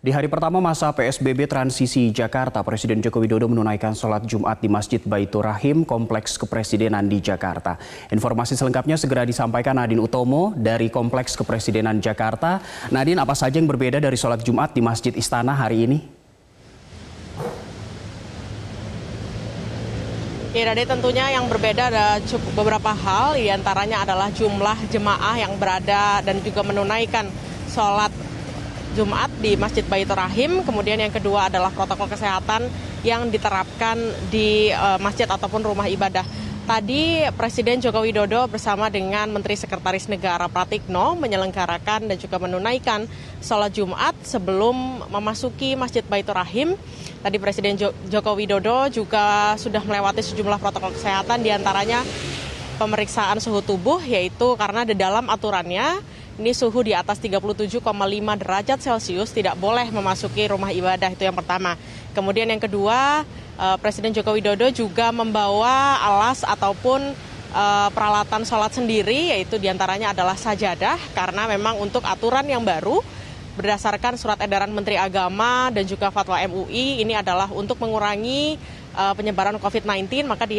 Di hari pertama masa PSBB transisi Jakarta, Presiden Joko Widodo menunaikan sholat Jumat di Masjid Baitur Rahim, Kompleks Kepresidenan di Jakarta. Informasi selengkapnya segera disampaikan Nadine Utomo dari Kompleks Kepresidenan Jakarta. Nadine, apa saja yang berbeda dari sholat Jumat di Masjid Istana hari ini? Ya, Dade, tentunya yang berbeda ada beberapa hal, diantaranya adalah jumlah jemaah yang berada dan juga menunaikan sholat Jumat di Masjid Baitur Rahim. Kemudian yang kedua adalah protokol kesehatan yang diterapkan di masjid ataupun rumah ibadah. Tadi Presiden Joko Widodo bersama dengan Menteri Sekretaris Negara Pratikno menyelenggarakan dan juga menunaikan sholat Jumat sebelum memasuki Masjid Baitur Rahim. Tadi Presiden Joko Widodo juga sudah melewati sejumlah protokol kesehatan, diantaranya pemeriksaan suhu tubuh, yaitu karena di dalam aturannya ini suhu di atas 37,5 derajat Celcius tidak boleh memasuki rumah ibadah, itu yang pertama. Kemudian yang kedua, Presiden Joko Widodo juga membawa alas ataupun peralatan sholat sendiri, yaitu diantaranya adalah sajadah, karena memang untuk aturan yang baru berdasarkan surat edaran Menteri Agama dan juga fatwa MUI, ini adalah untuk mengurangi penyebaran COVID-19, maka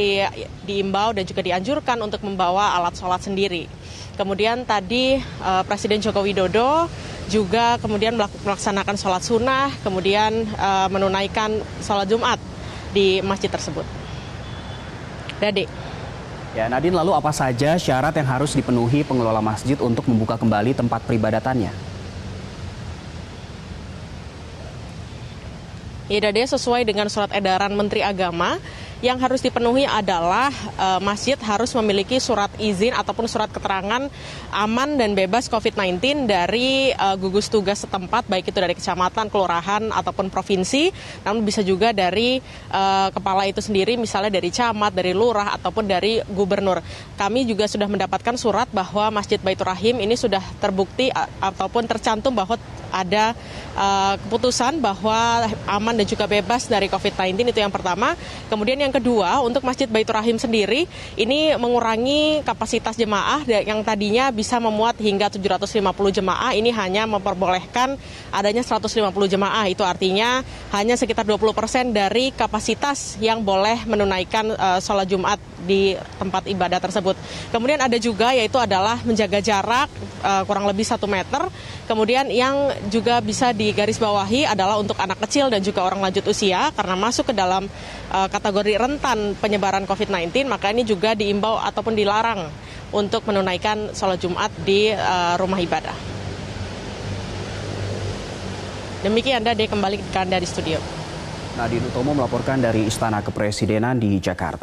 diimbau dan juga dianjurkan untuk membawa alat sholat sendiri. Kemudian tadi Presiden Joko Widodo juga kemudian melaksanakan sholat sunnah, kemudian menunaikan sholat Jumat di masjid tersebut. Dade. Ya, Nadine, lalu apa saja syarat yang harus dipenuhi pengelola masjid untuk membuka kembali tempat peribadatannya? Ya, Dade, sesuai dengan surat edaran Menteri Agama, yang harus dipenuhi adalah masjid harus memiliki surat izin ataupun surat keterangan aman dan bebas COVID-19 dari gugus tugas setempat, baik itu dari kecamatan, kelurahan, ataupun provinsi, namun bisa juga dari kepala itu sendiri, misalnya dari camat, dari lurah, ataupun dari gubernur. Kami juga sudah mendapatkan surat bahwa Masjid Baitur Rahim ini sudah terbukti ataupun tercantum bahwa ada keputusan bahwa aman dan juga bebas dari COVID-19, itu yang pertama. Kemudian yang kedua, untuk Masjid Baitur Rahim sendiri, ini mengurangi kapasitas jemaah yang tadinya bisa memuat hingga 750 jemaah, ini hanya memperbolehkan adanya 150 jemaah. Itu artinya hanya sekitar 20% dari kapasitas yang boleh menunaikan sholat Jumat di tempat ibadah tersebut. Kemudian ada juga yaitu adalah menjaga jarak kurang lebih 1 meter. Kemudian yang juga bisa digarisbawahi adalah untuk anak kecil dan juga orang lanjut usia, karena masuk ke dalam kategori rentan penyebaran COVID-19, maka ini juga diimbau ataupun dilarang untuk menunaikan sholat Jumat di rumah ibadah. Demikian, Dade, kembali ke Anda di studio. Nadine Utomo melaporkan dari Istana Kepresidenan di Jakarta.